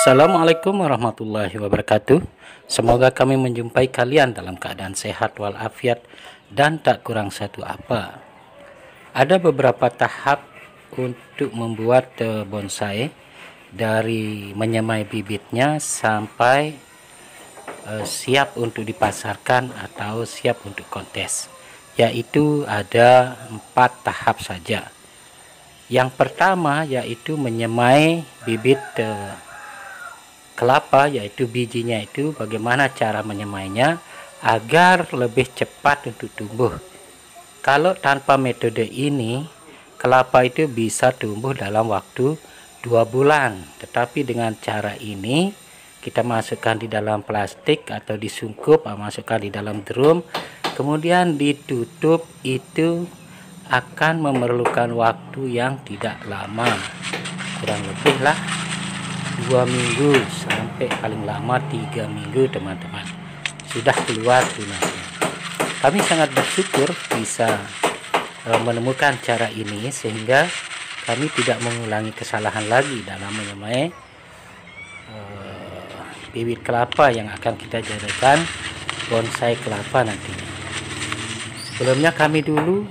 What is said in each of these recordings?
Assalamualaikum warahmatullahi wabarakatuh. Semoga kami menjumpai kalian dalam keadaan sehat walafiat dan tak kurang satu apa. Ada beberapa tahap untuk membuat bonsai, dari menyemai bibitnya sampai siap untuk dipasarkan atau siap untuk kontes, yaitu ada 4 tahap saja. Yang pertama yaitu menyemai bibit kelapa, yaitu bijinya itu bagaimana cara menyemainya agar lebih cepat untuk tumbuh. Kalau tanpa metode ini, kelapa itu bisa tumbuh dalam waktu 2 bulan, tetapi dengan cara ini kita masukkan di dalam plastik atau disungkup, masukkan di dalam drum, kemudian ditutup, itu akan memerlukan waktu yang tidak lama, kurang lebih lah 2 minggu sampai paling lama 3 minggu teman-teman, sudah keluar tunasnya. Kami sangat bersyukur bisa menemukan cara ini sehingga kami tidak mengulangi kesalahan lagi dalam menyemai bibit kelapa yang akan kita jadikan bonsai kelapa nantinya. Sebelumnya kami dulu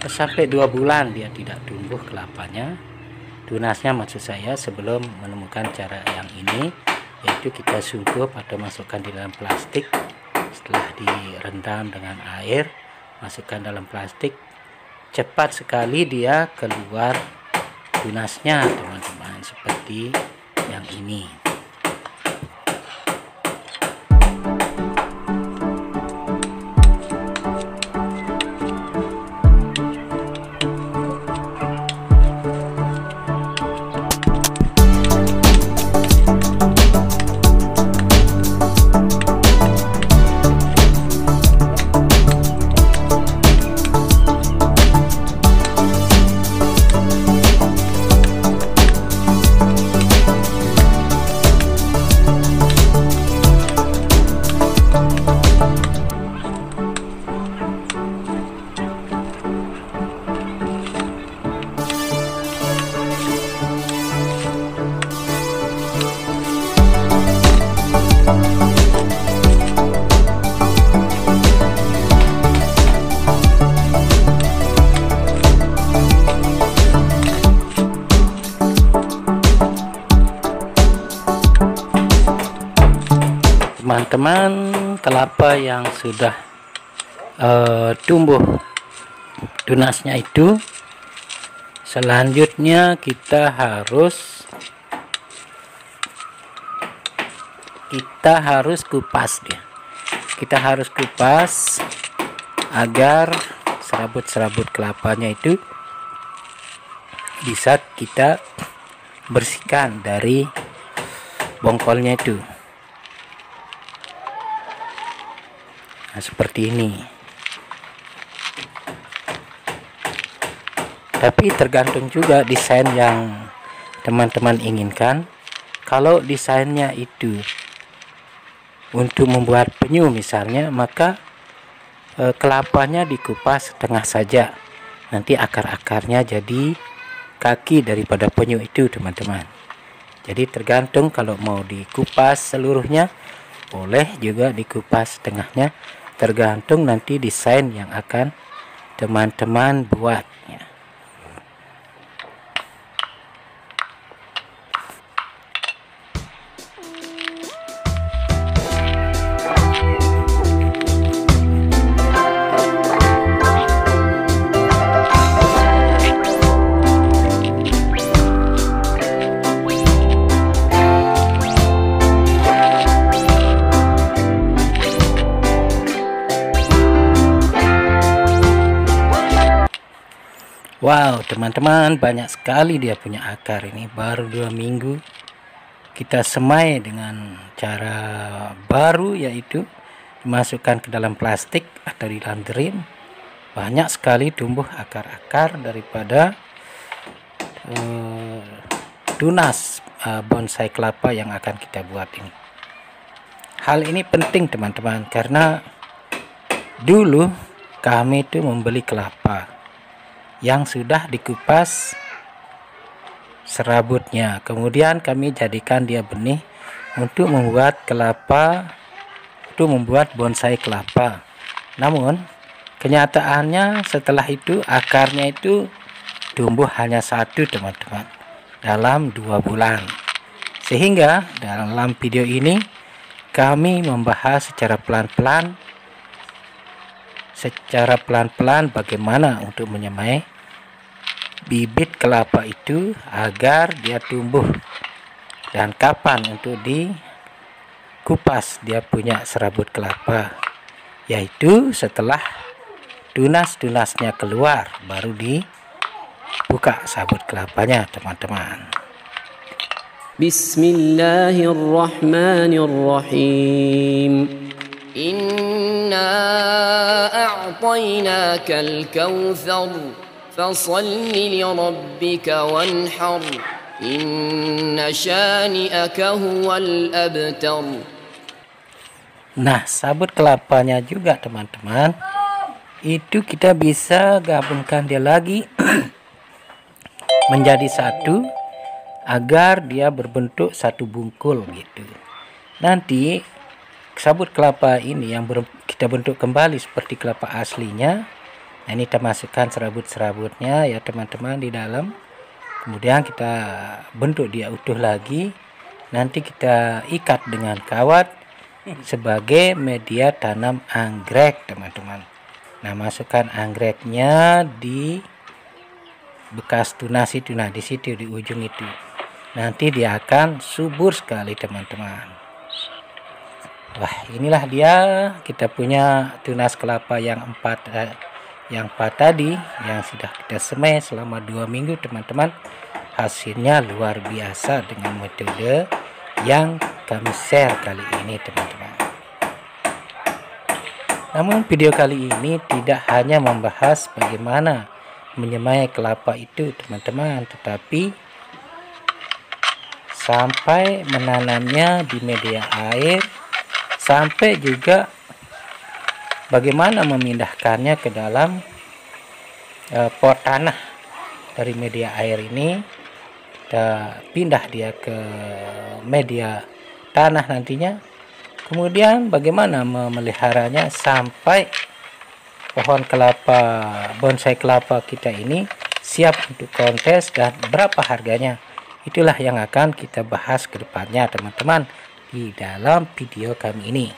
sampai 2 bulan dia tidak tumbuh kelapanya, tunasnya maksud saya, sebelum menemukan cara yang ini, yaitu kita sungkup atau masukkan di dalam plastik. Setelah direndam dengan air, masukkan dalam plastik, cepat sekali dia keluar tunasnya teman-teman, seperti yang ini. Teman-teman, kelapa yang sudah tumbuh tunasnya itu, selanjutnya kita harus kupas dia. Kita harus kupas agar serabut-serabut kelapanya itu bisa kita bersihkan dari bongkolnya itu. Nah, seperti ini. Tapi tergantung juga desain yang teman-teman inginkan. Kalau desainnya itu untuk membuat penyu misalnya, maka kelapanya dikupas setengah saja. Nanti akar-akarnya jadi kaki daripada penyu itu teman-teman. Jadi tergantung, kalau mau dikupas seluruhnya boleh, juga dikupas setengahnya, tergantung nanti desain yang akan teman-teman buat. Wow teman-teman, banyak sekali dia punya akar. Ini baru 2 minggu kita semai dengan cara baru, yaitu dimasukkan ke dalam plastik atau di dalam drum. Banyak sekali tumbuh akar-akar daripada tunas bonsai kelapa yang akan kita buat ini. Hal ini penting teman-teman, karena dulu kami itu membeli kelapa yang sudah dikupas serabutnya. Kemudian kami jadikan dia benih untuk membuat bonsai kelapa. Namun kenyataannya setelah itu akarnya itu tumbuh hanya satu, teman-teman, dalam 2 bulan. Sehingga dalam video ini kami membahas secara pelan-pelan bagaimana untuk menyemai bibit kelapa itu agar dia tumbuh, dan kapan untuk dikupas dia punya serabut kelapa, yaitu setelah tunas-tunasnya keluar baru dibuka sabut kelapanya, teman-teman. Bismillahirrahmanirrahim. Inna a'tainakal kautsar fasalli li rabbika wanhar inna syani'aka huwal abtar. Nah, sabut kelapanya juga, teman-teman, itu kita bisa gabungkan dia lagi menjadi satu agar dia berbentuk satu bungkul gitu. Nanti sabut kelapa ini yang kita bentuk kembali seperti kelapa aslinya. Nah, ini kita masukkan serabut-serabutnya ya, teman-teman, di dalam. Kemudian kita bentuk dia utuh lagi. Nanti kita ikat dengan kawat sebagai media tanam anggrek, teman-teman. Nah, masukkan anggreknya di bekas tunas itu, nah di situ di ujung itu. Nanti dia akan subur sekali, teman-teman. Wah, inilah dia kita punya tunas kelapa yang 4 tadi yang sudah kita semai selama 2 minggu, teman-teman. Hasilnya luar biasa dengan metode yang kami share kali ini, teman-teman. Namun video kali ini tidak hanya membahas bagaimana menyemai kelapa itu, teman-teman, tetapi sampai menanamnya di media air, sampai juga bagaimana memindahkannya ke dalam pot tanah. Dari media air ini kita pindah dia ke media tanah nantinya. Kemudian bagaimana memeliharanya sampai pohon kelapa, bonsai kelapa kita ini siap untuk kontes, dan berapa harganya. Itulah yang akan kita bahas ke depannya, teman-teman, di dalam video kami ini.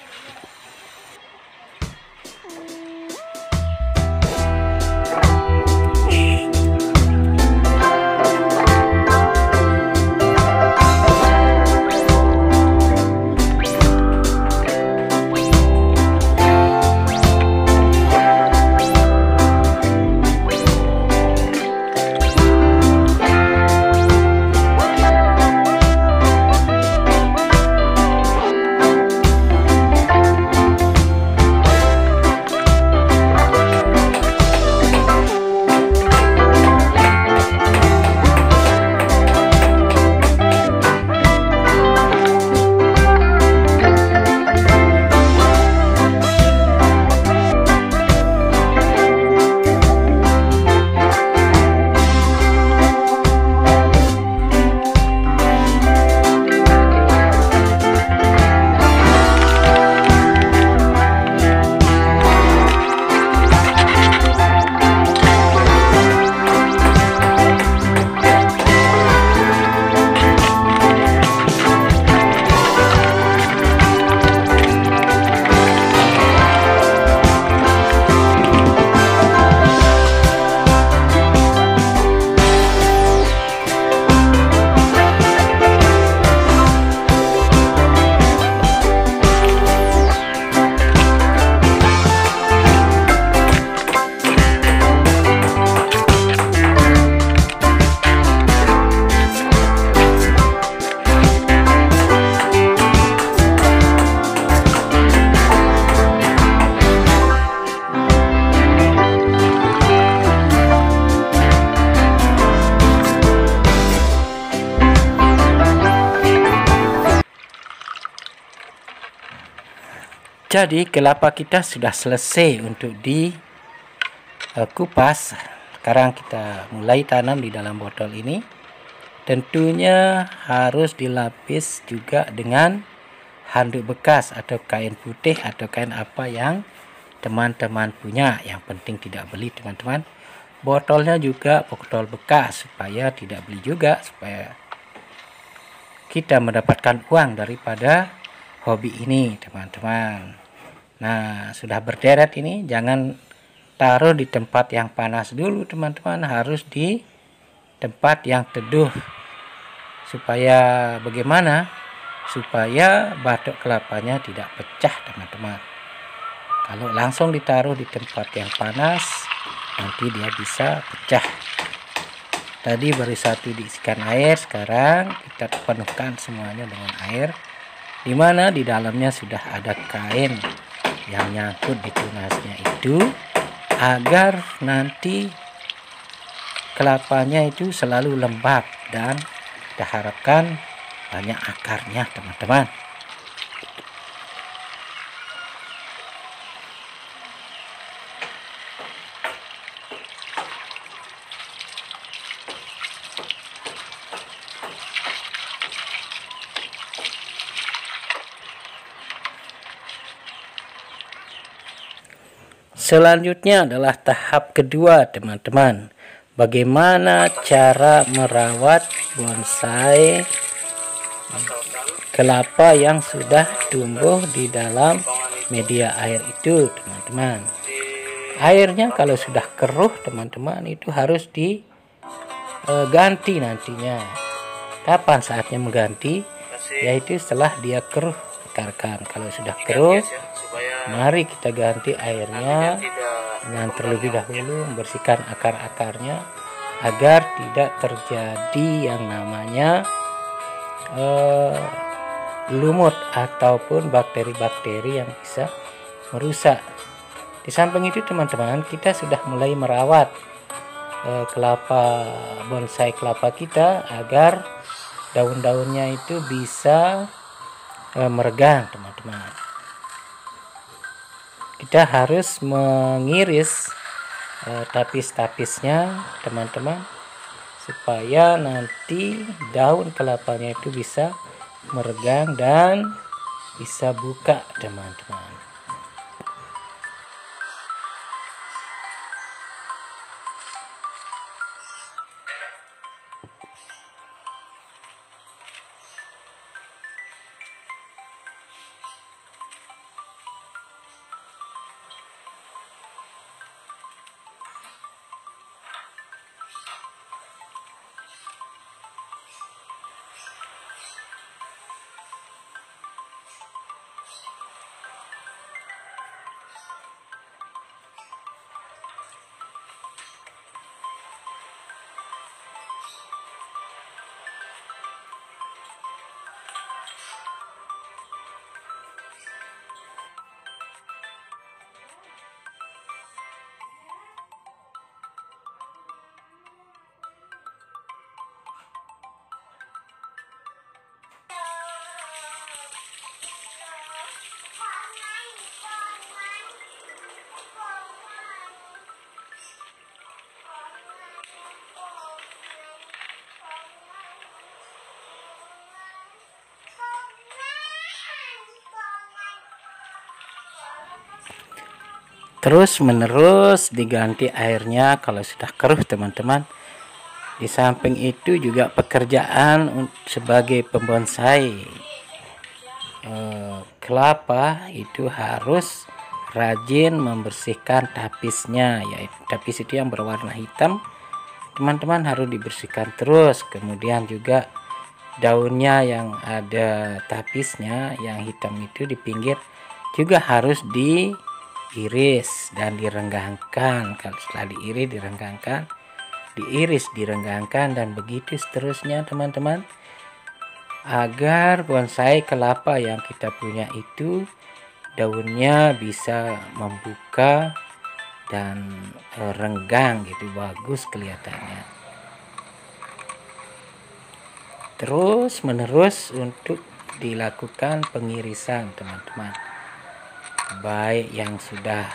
Jadi kelapa kita sudah selesai untuk dikupas. Sekarang kita mulai tanam di dalam botol ini. tentunya harus dilapis juga dengan handuk bekas atau kain putih atau kain apa yang teman-teman punya. Yang penting tidak beli teman-teman. Botolnya juga botol bekas supaya tidak beli juga, supaya kita mendapatkan uang daripada hobi ini teman-teman. Nah, sudah berderet ini, jangan taruh di tempat yang panas dulu teman-teman, harus di tempat yang teduh. Supaya bagaimana? Supaya batok kelapanya tidak pecah teman-teman. Kalau langsung ditaruh di tempat yang panas, nanti dia bisa pecah. Tadi baru satu diisikan air, sekarang kita penuhkan semuanya dengan air, dimana di dalamnya sudah ada kain yang nyangkut di tunasnya itu, agar nanti kelapanya itu selalu lembab dan kita harapkan banyak akarnya teman-teman. Selanjutnya adalah tahap kedua teman-teman. Bagaimana cara merawat bonsai kelapa yang sudah tumbuh di dalam media air itu teman-teman. Airnya kalau sudah keruh teman-teman itu harus diganti nantinya. Kapan saatnya mengganti? Yaitu setelah dia keruh rekan-rekan. Kalau sudah keruh, mari kita ganti airnya dengan terlebih dahulu membersihkan akar-akarnya agar tidak terjadi yang namanya lumut ataupun bakteri-bakteri yang bisa merusak. Di samping itu teman-teman, kita sudah mulai merawat bonsai kelapa kita agar daun-daunnya itu bisa meregang teman-teman. Kita harus mengiris tapis-tapisnya teman-teman, supaya nanti daun kelapanya itu bisa meregang dan bisa buka teman-teman. Terus menerus diganti airnya kalau sudah keruh teman-teman. Di samping itu juga pekerjaan sebagai pembonsai kelapa itu harus rajin membersihkan tapisnya, yaitu tapis itu yang berwarna hitam teman-teman harus dibersihkan terus. Kemudian juga daunnya yang ada tapisnya yang hitam itu di pinggir juga harus diiris dan direnggangkan. Kalau setelah diiris direnggangkan, diiris direnggangkan, dan begitu seterusnya teman-teman, agar bonsai kelapa yang kita punya itu daunnya bisa membuka dan renggang gitu, bagus kelihatannya. Terus menerus untuk dilakukan pengirisan teman-teman, baik yang sudah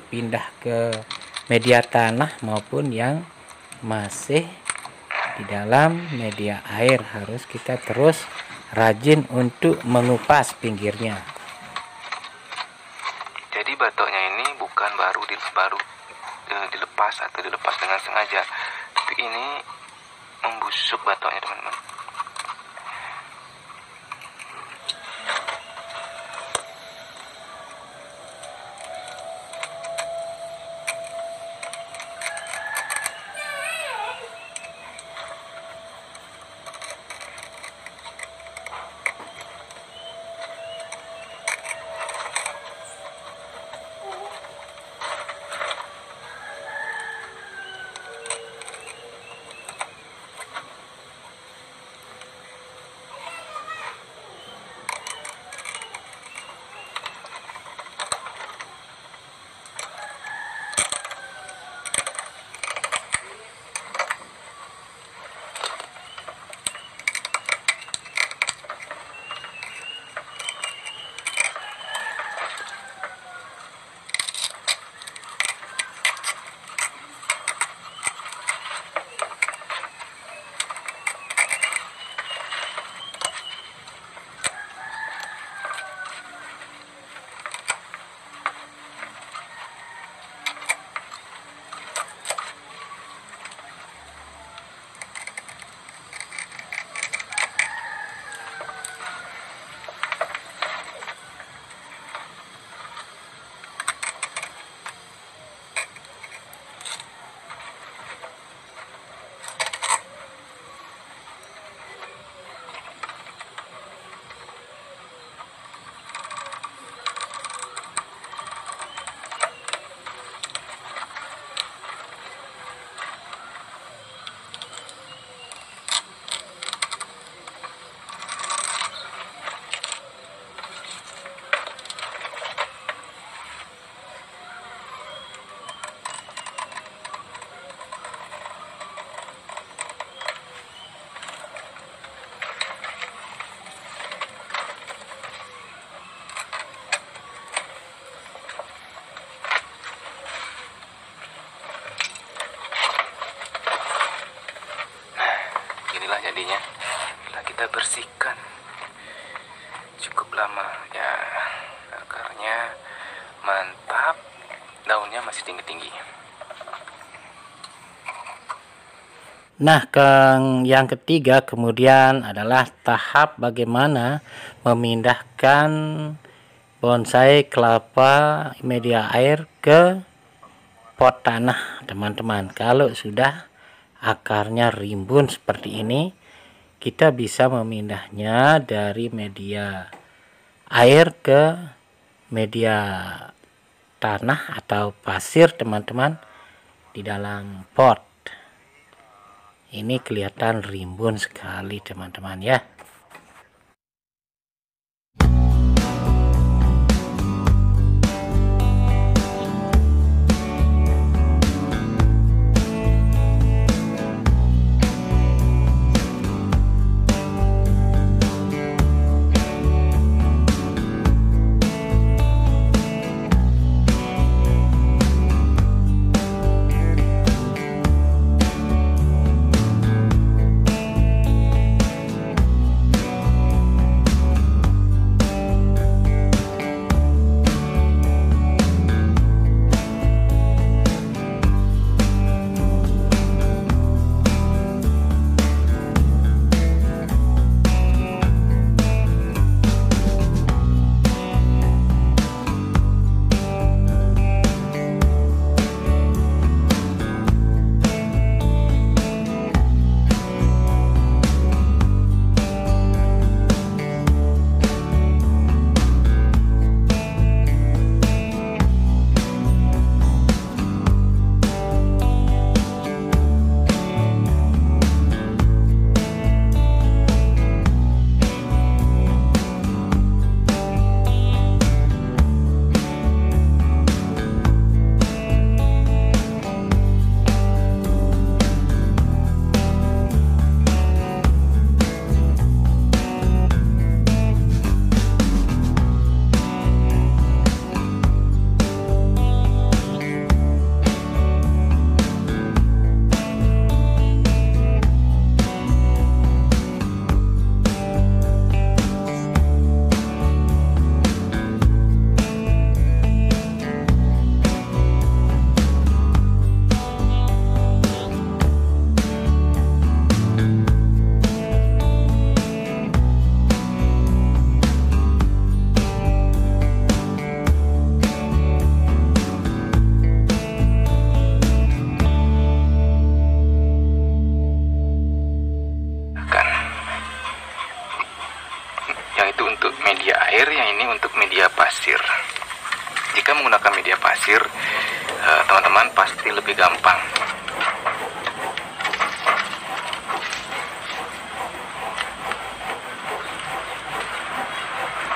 pindah ke media tanah maupun yang masih di dalam media air. Harus kita terus rajin untuk mengupas pinggirnya. Jadi batoknya ini bukan baru dilepas atau dilepas dengan sengaja, tapi ini membusuk batoknya, teman-teman. Jadinya setelah kita bersihkan cukup lama ya, akarnya mantap, daunnya masih tinggi-tinggi. Nah, yang ketiga kemudian adalah tahap bagaimana memindahkan bonsai kelapa media air ke pot tanah, teman-teman. Kalau sudah akarnya rimbun seperti ini, kita bisa memindahnya dari media air ke media tanah atau pasir, teman-teman, di dalam pot. Ini kelihatan rimbun sekali, teman-teman ya. yang ini untuk media pasir. Jika menggunakan media pasir, teman-teman pasti lebih gampang.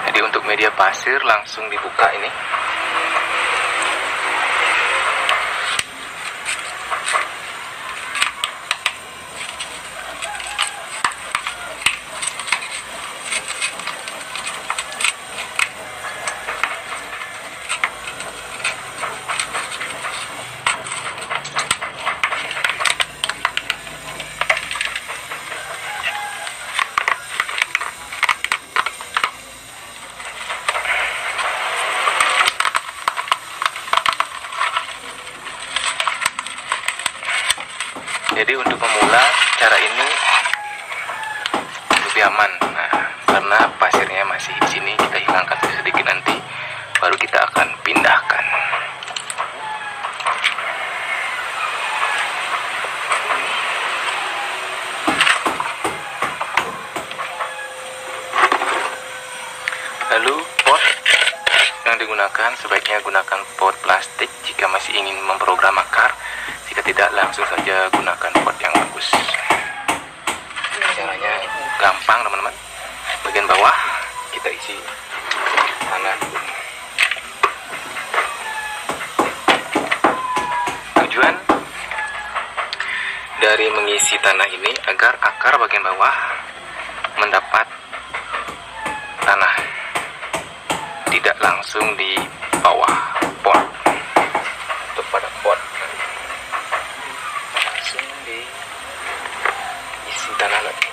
Jadi untuk media pasir langsung dibuka ini. Jadi untuk pemula cara ini lebih aman. Karena pasirnya masih di sini, kita hilangkan sedikit nanti, baru kita akan pindahkan. Lalu pot yang digunakan sebaiknya gunakan pot plastik jika masih ingin memprogram akar. Jika tidak, langsung saja gunakan pot yang bagus. Caranya gampang teman-teman. Bagian bawah kita isi tanah dulu. Tujuan dari mengisi tanah ini agar akar bagian bawah mendapat tanah, tidak langsung di bawah pot atau pada pot, langsung diisi tanah lagi.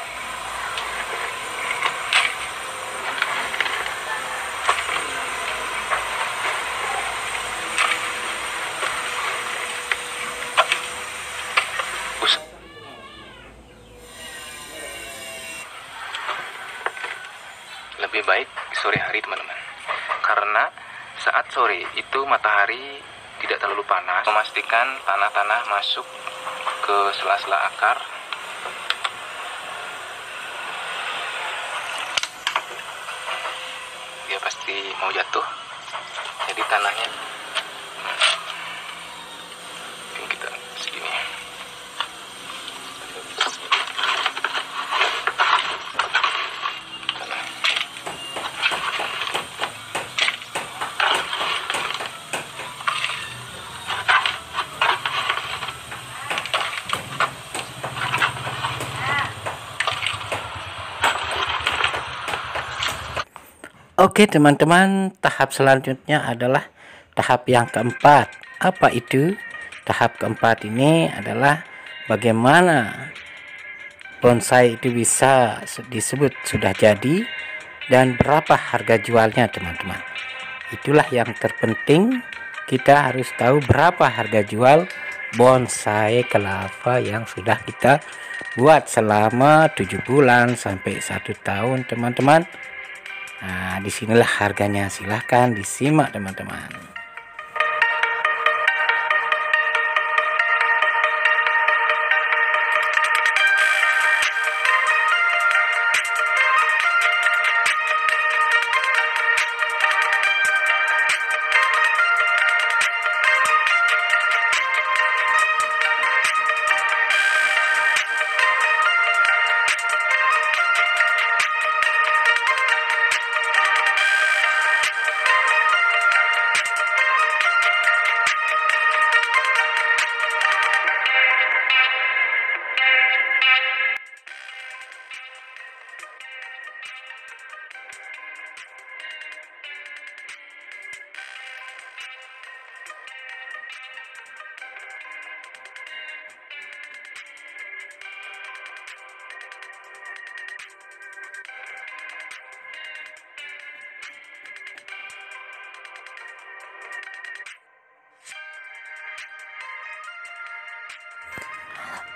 Lebih baik sore hari teman-teman, karena saat sore itu matahari tidak terlalu panas, memastikan tanah-tanah masuk ke sela-sela akar. Dia pasti mau jatuh, jadi tanahnya mungkin kita segini. Oke teman-teman, tahap selanjutnya adalah tahap yang keempat. Apa itu? Tahap keempat ini adalah bagaimana bonsai itu bisa disebut sudah jadi dan berapa harga jualnya teman-teman. Itulah yang terpenting, kita harus tahu berapa harga jual bonsai kelapa yang sudah kita buat selama 7 bulan sampai 1 tahun teman-teman. Nah, disinilah harganya, silahkan disimak teman-teman.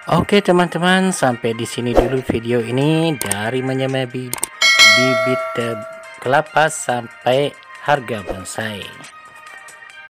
Oke teman-teman, sampai di sini dulu video ini dari menyemai bibit kelapa sampai harga bonsai.